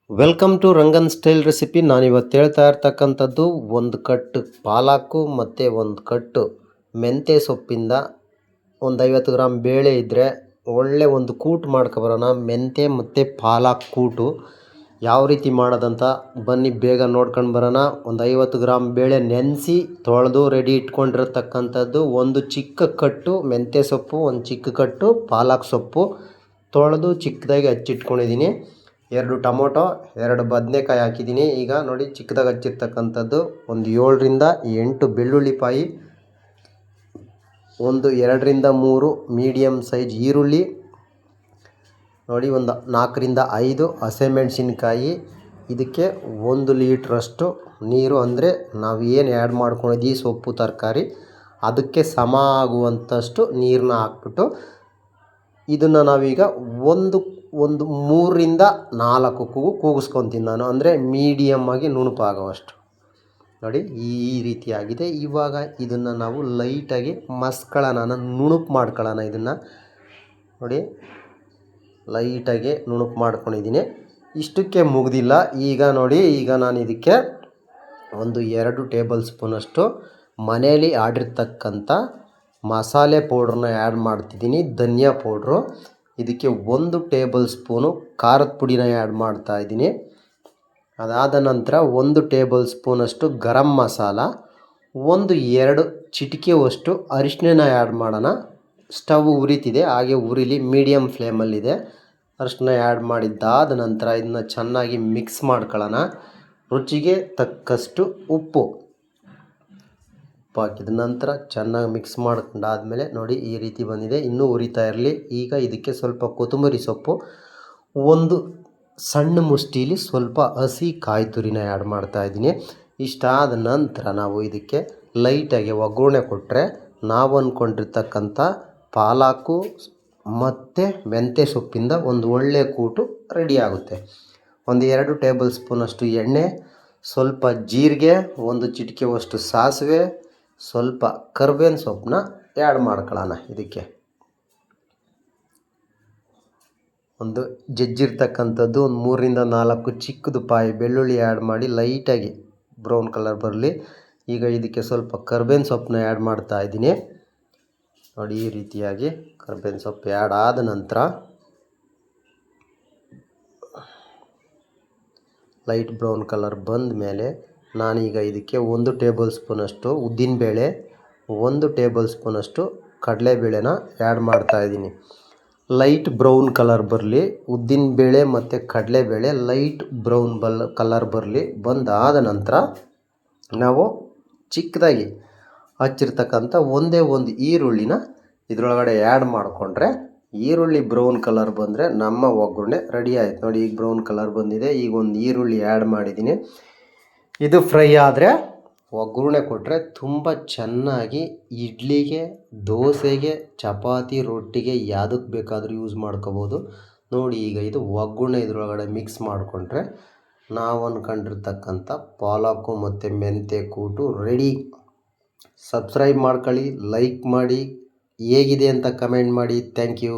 Welcome to Rangan style recipe. ನಾನಿವತ್ತು ಹೇಳ್ತಾ ಇರ್ತಕ್ಕಂಥದ್ದು ಒಂದು ಕಟ್ಟು ಪಾಲಾಕು ಮತ್ತು ಒಂದು ಕಟ್ಟು ಮೆಂತ್ಯ ಸೊಪ್ಪಿಂದ ಒಂದು 50 ಗ್ರಾಮ್ ಬೇಳೆ ಇದ್ದರೆ ಒಳ್ಳೆ ಒಂದು ಕೂಟು ಮಾಡ್ಕೊಬರೋಣ. ಮೆಂತ್ಯ ಮತ್ತು ಪಾಲಾಕ್ ಕೂಟು ಯಾವ ರೀತಿ ಮಾಡೋದಂತ ಬನ್ನಿ ಬೇಗ ನೋಡ್ಕೊಂಡು ಬರೋಣ. ಒಂದು 50 ಗ್ರಾಮ್ ಬೇಳೆ ನೆನೆಸಿ ತೊಳೆದು ರೆಡಿ ಇಟ್ಕೊಂಡಿರತಕ್ಕಂಥದ್ದು, ಒಂದು ಚಿಕ್ಕ ಕಟ್ಟು ಮೆಂತ್ಯ ಸೊಪ್ಪು, ಒಂದು ಚಿಕ್ಕ ಕಟ್ಟು ಪಾಲಾಕ್ ಸೊಪ್ಪು ತೊಳೆದು ಚಿಕ್ಕದಾಗಿ ಹಚ್ಚಿಟ್ಕೊಂಡಿದ್ದೀನಿ. 2 ಟೊಮೊಟೊ, 2 ಬದನೆಕಾಯಿ ಹಾಕಿದ್ದೀನಿ. ಈಗ ನೋಡಿ ಚಿಕ್ಕದಾಗಿ ಹಚ್ಚಿರ್ತಕ್ಕಂಥದ್ದು ಒಂದು 7 ರಿಂದ 8 ಬೆಳ್ಳುಳ್ಳಿಪಾಯಿ, ಒಂದು 2 ರಿಂದ 3 ಮೀಡಿಯಮ್ ಸೈಜ್ ಈರುಳ್ಳಿ, ನೋಡಿ ಒಂದು 4 ರಿಂದ 5 ಹಸಿಮೆಣಸಿನ್ಕಾಯಿ. ಇದಕ್ಕೆ 1 ಲೀಟ್ರಷ್ಟು ನೀರು, ಅಂದರೆ ನಾವು ಏನು ಆ್ಯಡ್ ಮಾಡ್ಕೊಂಡಿದ್ದೀವಿ ಸೊಪ್ಪು ತರಕಾರಿ ಅದಕ್ಕೆ ಸಮ ಆಗುವಂಥಷ್ಟು ನೀರನ್ನ ಹಾಕ್ಬಿಟ್ಟು ಇದನ್ನು ನಾವೀಗ ಒಂದು 3 ರಿಂದ 4 ಕೂಗಿಸ್ಕೊತೀನಿ ನಾನು, ಅಂದರೆ ಮೀಡಿಯಮ್ ಆಗಿ ನುಣುಪಾಗುವಷ್ಟು. ನೋಡಿ ಈ ರೀತಿಯಾಗಿದೆ. ಇವಾಗ ಇದನ್ನು ನಾವು ಲೈಟಾಗಿ ಮಸ್ಕೊಳ್ಳೋಣ, ನುಣುಪು ಮಾಡ್ಕೊಳ್ಳೋಣ. ಇದನ್ನು ನೋಡಿ ಲೈಟಾಗಿ ನುಣುಪು ಮಾಡ್ಕೊಂಡಿದ್ದೀನಿ. ಇಷ್ಟಕ್ಕೆ ಮುಗ್ದಿಲ್ಲ. ಈಗ ನೋಡಿ, ಈಗ ನಾನು ಇದಕ್ಕೆ ಒಂದು 2 ಟೇಬಲ್ ಸ್ಪೂನಷ್ಟು ಮನೆಯಲ್ಲಿ ಆಡಿರ್ತಕ್ಕಂಥ ಮಸಾಲೆ ಪೌಡ್ರನ್ನ ಆ್ಯಡ್ ಮಾಡ್ತಿದ್ದೀನಿ, ಧನಿಯಾ ಪೌಡ್ರು. ಇದಕ್ಕೆ 1 ಟೇಬಲ್ ಸ್ಪೂನು ಖಾರದ ಪುಡಿನ ಆ್ಯಡ್ ಮಾಡ್ತಾಯಿದ್ದೀನಿ. ಅದಾದ ನಂತರ 1 ಟೇಬಲ್ ಸ್ಪೂನಷ್ಟು ಗರಂ ಮಸಾಲ, 2 ಚಿಟಿಕೆಯಷ್ಟು ಅರಿಶಿನ ಆ್ಯಡ್ ಮಾಡೋಣ. ಸ್ಟವ್ ಉರಿತಿದೆ, ಹಾಗೆ ಉರಿಲಿ, ಮೀಡಿಯಮ್ ಫ್ಲೇಮಲ್ಲಿದೆ. ಅರಿಶಿನ ಆ್ಯಡ್ ಮಾಡಿದ್ದಾದ ನಂತರ ಇದನ್ನು ಚೆನ್ನಾಗಿ ಮಿಕ್ಸ್ ಮಾಡ್ಕೊಳ್ಳೋಣ. ರುಚಿಗೆ ತಕ್ಕಷ್ಟು ಉಪ್ಪು ಹಾಕಿದ ನಂತರ ಚೆನ್ನಾಗಿ ಮಿಕ್ಸ್ ಮಾಡ್ಕೊಂಡಾದಮೇಲೆ ನೋಡಿ ಈ ರೀತಿ ಬಂದಿದೆ. ಇನ್ನೂ ಉರಿತಾ ಇರಲಿ. ಈಗ ಇದಕ್ಕೆ ಸ್ವಲ್ಪ ಕೊತ್ತಂಬರಿ ಸೊಪ್ಪು, ಒಂದು ಸಣ್ಣ ಮುಷ್ಟಿಲಿ ಸ್ವಲ್ಪ ಹಸಿ ಕಾಯಿ ತುರಿನ ಆ್ಯಡ್ ಮಾಡ್ತಾಯಿದ್ದೀನಿ. ಇಷ್ಟಾದ ನಂತರ ನಾವು ಇದಕ್ಕೆ ಲೈಟಾಗಿ ಒಗ್ಗರಣೆ ಕೊಟ್ಟರೆ ನಾವು ಅಂದ್ಕೊಂಡಿರ್ತಕ್ಕಂಥ ಪಾಲಾಕು ಮತ್ತು ಮೆಂತ್ಯ ಸೊಪ್ಪಿಂದ ಒಂದು ಒಳ್ಳೆಯ ಕೂಟು ರೆಡಿ ಆಗುತ್ತೆ. ಒಂದು 2 ಟೇಬಲ್ ಸ್ಪೂನಷ್ಟು ಎಣ್ಣೆ, ಸ್ವಲ್ಪ ಜೀರಿಗೆ, ಒಂದು ಚಿಟಿಕೆಯಷ್ಟು ಸಾಸಿವೆ, ಸ್ವಲ್ಪ ಕರ್ಬೇವಿನ ಸೊಪ್ಪನ್ನ ಆ್ಯಡ್ ಮಾಡ್ಕೊಳ್ಳೋಣ. ಇದಕ್ಕೆ ಒಂದು ಜಜ್ಜಿರ್ತಕ್ಕಂಥದ್ದು ಒಂದು 3 ರಿಂದ 4 ಚಿಕ್ಕದು ಪಾಯಿ ಬೆಳ್ಳುಳ್ಳಿ ಆ್ಯಡ್ ಮಾಡಿ ಲೈಟಾಗಿ ಬ್ರೌನ್ ಕಲರ್ ಬರಲಿ. ಈಗ ಇದಕ್ಕೆ ಸ್ವಲ್ಪ ಕರ್ಬೇವಿನ ಸೊಪ್ಪನ್ನ ಆ್ಯಡ್ ಮಾಡ್ತಾಯಿದ್ದೀನಿ. ನೋಡಿ ಈ ರೀತಿಯಾಗಿ ಕರ್ಬೇವಿನ ಸೊಪ್ಪು ಆ್ಯಡ್ ಆದ ನಂತರ ಲೈಟ್ ಬ್ರೌನ್ ಕಲರ್ ಬಂದ ಮೇಲೆ ನಾನೀಗ ಇದಕ್ಕೆ 1 ಟೇಬಲ್ ಸ್ಪೂನಷ್ಟು ಉದ್ದಿನಬೇಳೆ, 1 ಟೇಬಲ್ ಸ್ಪೂನಷ್ಟು ಕಡಲೆಬೇಳೆನ ಆ್ಯಡ್ ಮಾಡ್ತಾಯಿದ್ದೀನಿ. ಲೈಟ್ ಬ್ರೌನ್ ಕಲರ್ ಬರಲಿ, ಉದ್ದಿನಬೇಳೆ ಮತ್ತು ಕಡಲೆಬೇಳೆ ಲೈಟ್ ಬ್ರೌನ್ ಕಲರ್ ಬರಲಿ. ಬಂದಾದ ನಂತರ ನಾವು ಚಿಕ್ಕದಾಗಿ ಹಚ್ಚಿರ್ತಕ್ಕಂಥ ಒಂದೇ ಒಂದು ಈರುಳ್ಳಿನ ಇದರೊಳಗಡೆ ಆ್ಯಡ್ ಮಾಡಿಕೊಂಡ್ರೆ, ಈರುಳ್ಳಿ ಬ್ರೌನ್ ಕಲರ್ ಬಂದರೆ ನಮ್ಮ ಒಗ್ಗರಣೆ ರೆಡಿ ಆಯಿತು. ನೋಡಿ ಈಗ ಬ್ರೌನ್ ಕಲರ್ ಬಂದಿದೆ. ಈಗ ಒಂದು ಈರುಳ್ಳಿ ಆ್ಯಡ್ ಮಾಡಿದ್ದೀನಿ. ಇದು ಫ್ರೈ ಆದರೆ ಒಗ್ಗರಣೆ ಕೊಟ್ಟರೆ ತುಂಬ ಚೆನ್ನಾಗಿ ಇಡ್ಲಿಗೆ, ದೋಸೆಗೆ, ಚಪಾತಿ, ರೊಟ್ಟಿಗೆ ಯಾವುದಕ್ಕೆ ಬೇಕಾದರೂ ಯೂಸ್ ಮಾಡ್ಕೋಬೋದು. ನೋಡಿ ಈಗ ಇದು ಒಗ್ಗರಣೆ ಇದರೊಳಗಡೆ ಮಿಕ್ಸ್ ಮಾಡಿಕೊಂಡ್ರೆ ನಾವು ಅಂದ್ಕೊಂಡಿರ್ತಕ್ಕಂಥ ಪಾಲಾಕು ಮತ್ತು ಮೆಂತ್ಯ ಕೂಟು ರೆಡಿ. ಸಬ್ಸ್ಕ್ರೈಬ್ ಮಾಡ್ಕೊಳ್ಳಿ, ಲೈಕ್ ಮಾಡಿ, ಹೇಗಿದೆ ಅಂತ ಕಮೆಂಟ್ ಮಾಡಿ. Thank you.